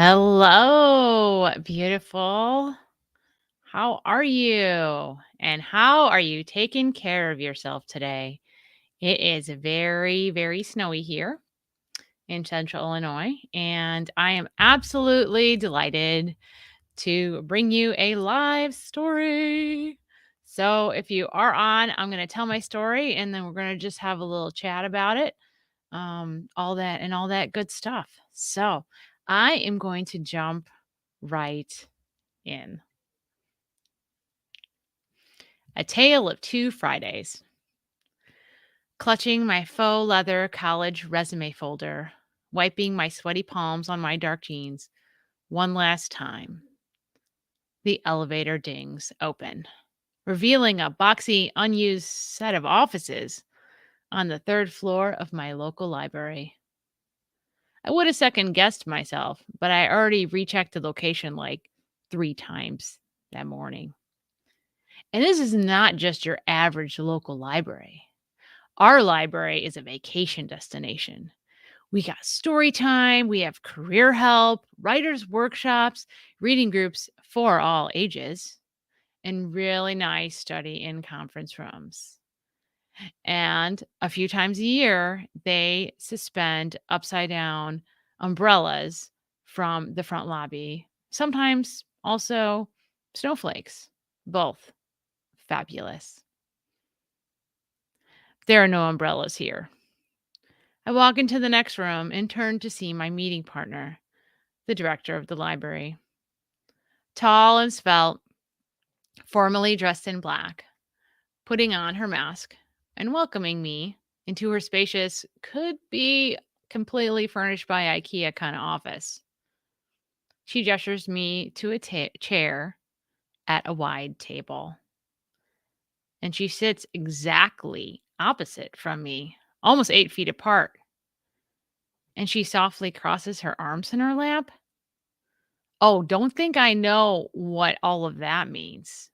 Hello, beautiful. How are you? And how are you taking care of yourself today? It is very, very snowy here in central Illinois, and I am absolutely delighted to bring you a live story. So, if you are on, I'm going to tell my story and then we're going to just have a little chat about it. All that good stuff. So, I am going to jump right in. A Tale of Two Fridays. Clutching my faux leather college resume folder, wiping my sweaty palms on my dark jeans one last time, the elevator dings open, revealing a boxy, unused set of offices on the third floor of my local library. I would have second guessed myself, but I already rechecked the location like 3 times that morning. And this is not just your average local library. Our library is a vacation destination. We got story time, we have career help, writers' workshops, reading groups for all ages, and really nice study in conference rooms. And a few times a year, they suspend upside down umbrellas from the front lobby, sometimes also snowflakes. Both fabulous. There are no umbrellas here. I walk into the next room and turn to see my meeting partner, the director of the library. Tall and svelte, formally dressed in black, putting on her mask and welcoming me into her spacious, could be completely furnished by IKEA kind of office. She gestures me to a chair at a wide table, and she sits exactly opposite from me, almost 8 feet apart. And she softly crosses her arms in her lap. Oh, don't think I know what all of that means.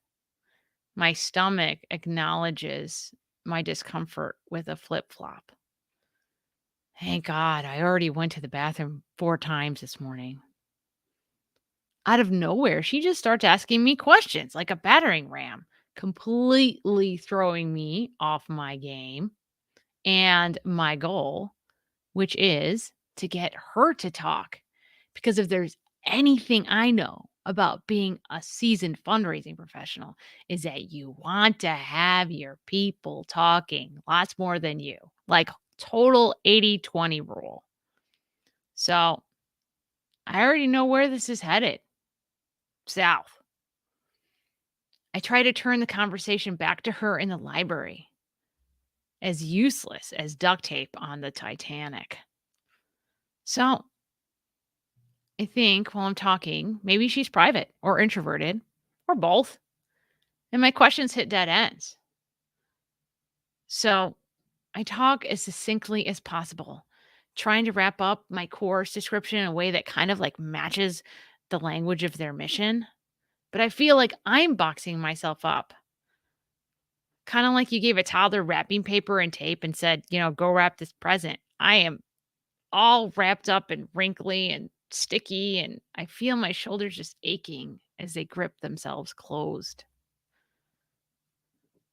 My stomach acknowledges my discomfort with a flip flop. Thank God, I already went to the bathroom 4 times this morning. Out of nowhere, she just starts asking me questions like a battering ram, completely throwing me off my game and my goal, which is to get her to talk. Because if there's anything I know about being a seasoned fundraising professional, is that you want to have your people talking lots more than you, like total 80-20 rule. So I already know where this is headed. South. I try to turn the conversation back to her in the library, as useless as duct tape on the Titanic. So I think while I'm talking, maybe she's private or introverted or both. And my questions hit dead ends. So I talk as succinctly as possible, trying to wrap up my course description in a way that kind of like matches the language of their mission. But I feel like I'm boxing myself up. Kind of like you gave a toddler wrapping paper and tape and said, go wrap this present. I am all wrapped up and wrinkly and sticky, and I feel my shoulders just aching as they grip themselves closed.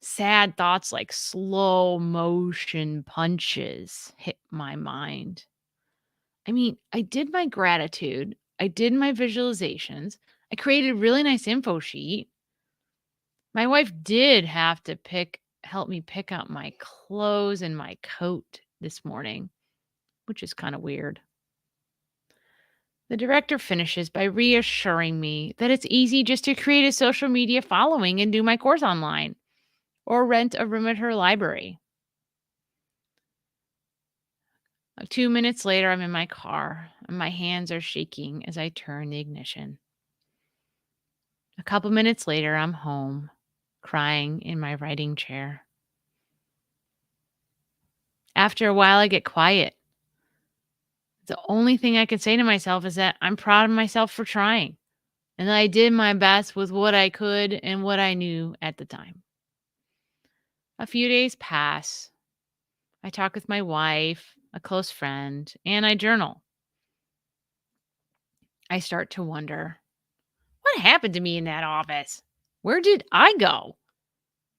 Sad thoughts like slow motion punches hit my mind. I mean, I did my gratitude, I did my visualizations, I created a really nice info sheet. My wife did have to help me pick out my clothes and my coat this morning, which is kind of weird. The director finishes by reassuring me that it's easy just to create a social media following and do my course online or rent a room at her library. 2 minutes later, I'm in my car and my hands are shaking as I turn the ignition. A couple minutes later, I'm home, crying in my writing chair. After a while, I get quiet. The only thing I can say to myself is that I'm proud of myself for trying and that I did my best with what I could and what I knew at the time. A few days pass. I talk with my wife, a close friend, and I journal. I start to wonder, what happened to me in that office? Where did I go?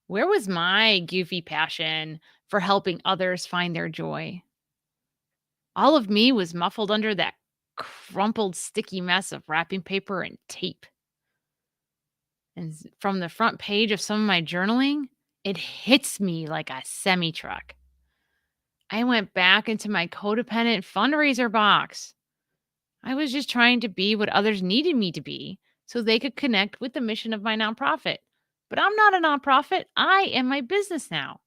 Where was my goofy passion for helping others find their joy? All of me was muffled under that crumpled, sticky mess of wrapping paper and tape. And from the front page of some of my journaling, it hits me like a semi truck. I went back into my codependent fundraiser box. I was just trying to be what others needed me to be so they could connect with the mission of my nonprofit. But I'm not a nonprofit. I am my business now.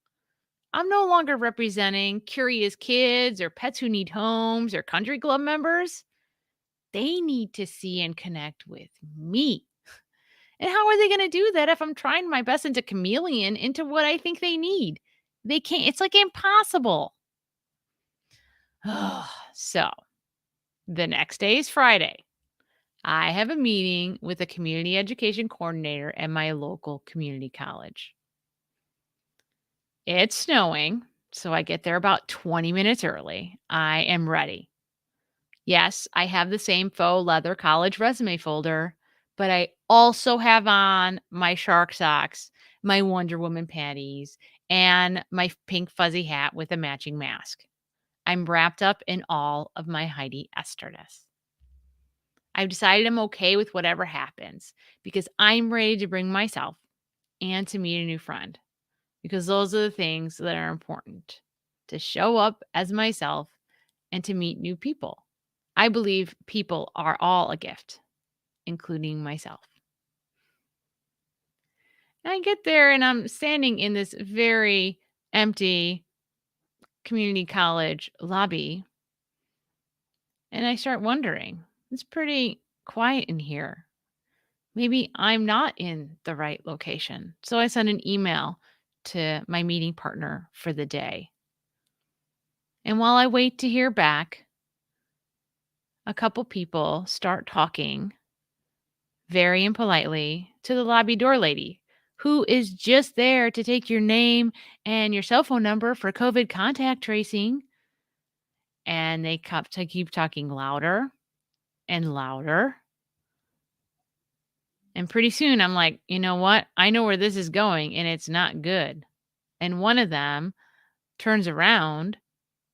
I'm no longer representing curious kids or pets who need homes or country club members. They need to see and connect with me. And how are they going to do that if I'm trying my best into chameleon into what I think they need? They can't. It's like impossible. So the next day is Friday. I have a meeting with a community education coordinator at my local community college. It's snowing, so I get there about 20 minutes early. I am ready. Yes, I have the same faux leather college resume folder, but I also have on my shark socks, my Wonder Woman panties, and my pink fuzzy hat with a matching mask. I'm wrapped up in all of my Heidi Esterness. I've decided I'm okay with whatever happens because I'm ready to bring myself and to meet a new friend, because those are the things that are important, to show up as myself and to meet new people. I believe people are all a gift, including myself. And I get there and I'm standing in this very empty community college lobby, and I start wondering, it's pretty quiet in here. Maybe I'm not in the right location. So I send an email to my meeting partner for the day. And while I wait to hear back, a couple people start talking very impolitely to the lobby door lady, who is just there to take your name and your cell phone number for COVID contact tracing. And they keep talking louder and louder. And pretty soon I'm like, you know what? I know where this is going and it's not good. And one of them turns around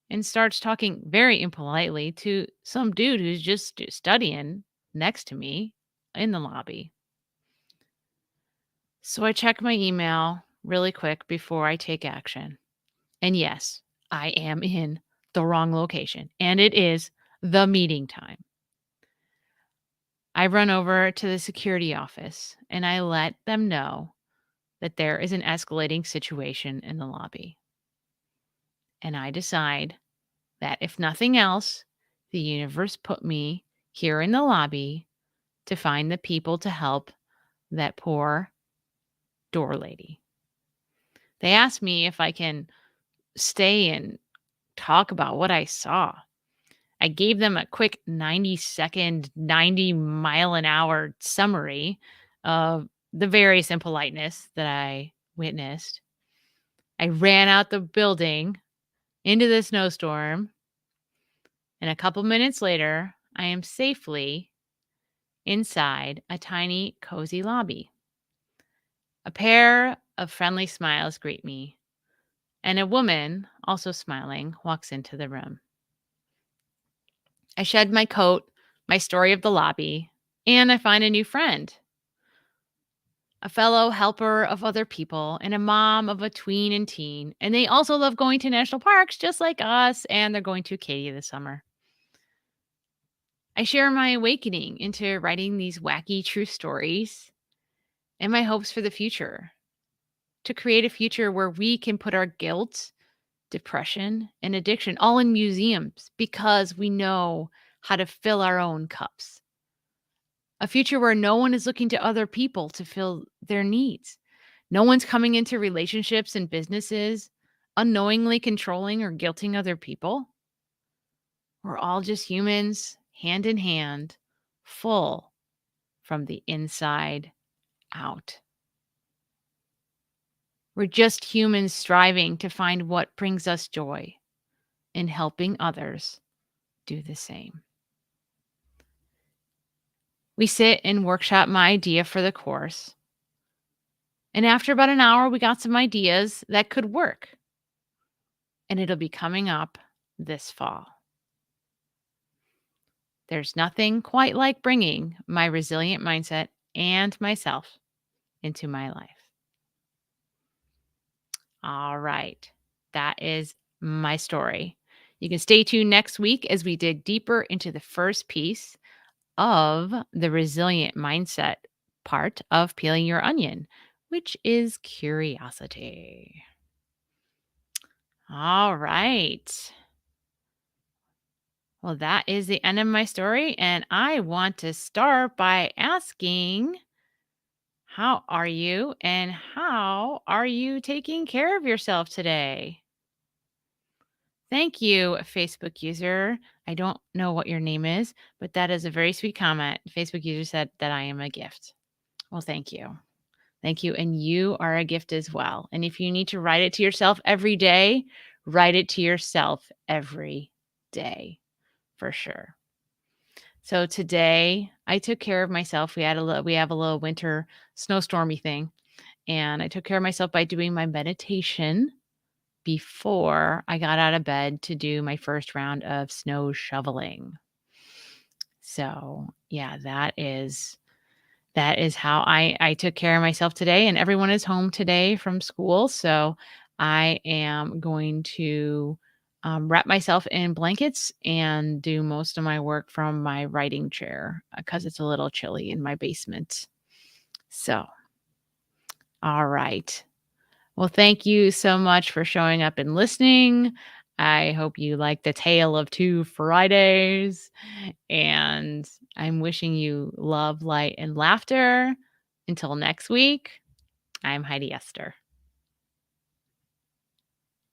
and starts talking very impolitely to some dude who's just studying next to me in the lobby. So I check my email really quick before I take action. And yes, I am in the wrong location, and it is the meeting time. I run over to the security office and I let them know that there is an escalating situation in the lobby. And I decide that if nothing else, the universe put me here in the lobby to find the people to help that poor door lady. They asked me if I can stay and talk about what I saw. I gave them a quick 90-second, 90-mile-an-hour summary of the various impoliteness that I witnessed. I ran out the building into the snowstorm, and a couple minutes later, I am safely inside a tiny, cozy lobby. A pair of friendly smiles greet me, and a woman, also smiling, walks into the room. I shed my coat, my story of the lobby, and I find a new friend, a fellow helper of other people, and a mom of a tween and teen. And they also love going to national parks just like us, and they're going to Acadia this summer. I share my awakening into writing these wacky true stories and my hopes for the future, to create a future where we can put our guilt, depression, and addiction all in museums because we know how to fill our own cups. A future where no one is looking to other people to fill their needs. No one's coming into relationships and businesses unknowingly controlling or guilting other people. We're all just humans, hand in hand, full from the inside out. We're just humans striving to find what brings us joy and helping others do the same. We sit and workshop my idea for the course. And after about an hour, we got some ideas that could work. And it'll be coming up this fall. There's nothing quite like bringing my resilient mindset and myself into my life. All right. That is my story. You can stay tuned next week as we dig deeper into the first piece of the resilient mindset part of peeling your onion, which is curiosity. All right. Well, that is the end of my story. And I want to start by asking, how are you and how are you taking care of yourself today? Thank you, Facebook user. I don't know what your name is, but that is a very sweet comment. Facebook user said that I am a gift. Well, thank you. Thank you. And you are a gift as well. And if you need to write it to yourself every day, write it to yourself every day for sure. So today I took care of myself. We have a little winter snowstormy thing, and I took care of myself by doing my meditation before I got out of bed to do my first round of snow shoveling. So, yeah, that is how I took care of myself today, and everyone is home today from school, so I am going to, wrap myself in blankets and do most of my work from my writing chair, because it's a little chilly in my basement. So, all right. Well, thank you so much for showing up and listening. I hope you like the tale of 2 Fridays, and I'm wishing you love, light, and laughter. Until next week, I'm Heidi Esther.